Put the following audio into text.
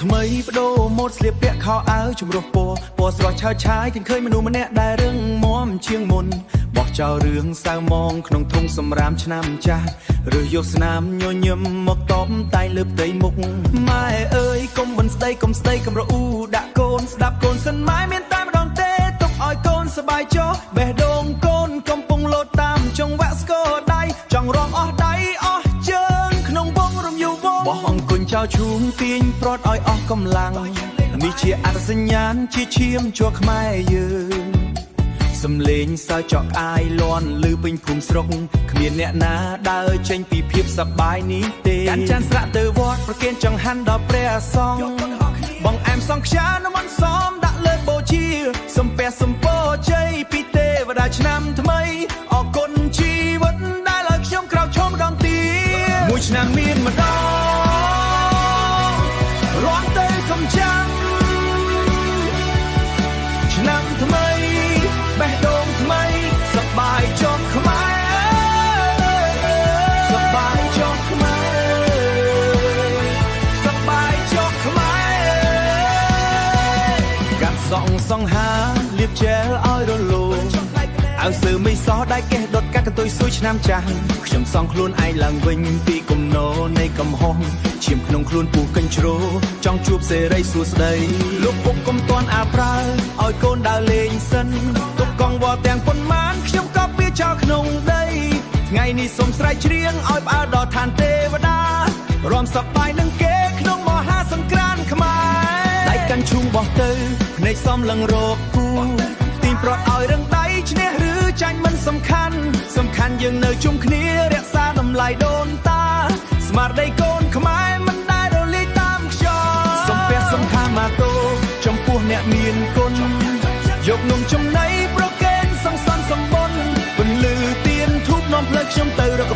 ថ្មីបដូរម៉ូដស្លៀកពាក់ខោអាវជំរះពណ៌ស្រស់ឆើតឆាយឃើញមនុស្សម្នាក់ដែលរឹងមាំជាងមុនបោះចោលរឿងសៅមងក្នុងធុងសម្រាមឆ្នាំចាស់ឬយកស្នាមញញឹមមកតបតែលើផ្ទៃមុខម៉ែអើយកុំមិនស្ដីកុំស្ដីកំរអ៊ូដាក់កូនស្ដាប់កូនសិនម៉ែមានតែម្ដងទេទុកឲ្យកូនសប្បាយចុះបេះដូងកូនកំពុងលោតតាមចង្វាក់ស្គរដៃចង់រំអស់ដៃអស់ជើងក្នុងវងរំយូវងបោះអង្គុញចោលឈូងទាញប្រត់ឲ្យអស់កម្លាំងនេះជាអត្តសញ្ញាណជាឈាមជួខ្មែរយើងសំលេងសើចកអាយលន់ឮពេញភូមិស្រុកគ្មានអ្នកណាដើរចេញពីភាពសប្បាយនេះទេកាន់ចានស្រាក់ទៅវត្តប្រគេនចង្ហាន់ដល់ព្រះសង្ឃបងអែមសង្ខ្យានមន្តសមដាក់លើបូជាសំពះសំពោជ័យពីទេវតាឆ្នាំថ្មីអរគុណជីវិតដែលឲ្យខ្ញុំក្រោកឈរម្ដងទៀតមួយឆ្នាំមានម្ដងរាល់ទៅកំចាំឆ្នាំថ្មីបេះដូងថ្មីសប្បាយចុះខ្មែរសប្បាយចុះខ្មែរសប្បាយចុះខ្មែរកាត់សង្ហាលៀបជែលឲ្យរលោងអើសើមិនសោះដៃកេះដុតកាត់កន្ទុយសួយឆ្នាំចាស់ខ្ញុំសងខ្លួនឯងឡើងវិញពីគំនោនៃកំហុសឈាមក្នុងខ្លួនពុះកញ្ជ្រោចង់ជួបសេរីសួស្ដីលោកពុកកុំតន់អាប្រើឲ្យកូនដើរលេងសិនទុកកង្វល់ទាំងប៉ុន្មានខ្ញុំក៏ពីចោលក្នុងដីថ្ងៃនេះសូមស្រែកច្រៀងឲ្យផ្អើលដល់ឋានទេវតារំសប្បាយនឹងគេក្នុងមហាសង្គ្រាមខ្មែរដៃកាន់ឈូងបោះទៅភ្នែកសំឡឹងរកគូទីប្រត់ឲ្យរឹងដៃឈ្នះឬចាញ់មិនសំខាន់យើងនៅជុំគ្នារក្សាតម្លៃដូនតាស្មារតីកូនខ្មែរមិនដែលរលាយតាមខ្យល់សំពះសំខាម៉ាតូចំពោះអ្នកមានគុណយកនំចំណីប្រគេនសង្ស័នសម្បុនពន្លឺទៀនធូបនាំផ្លូវខ្ញុំទៅរក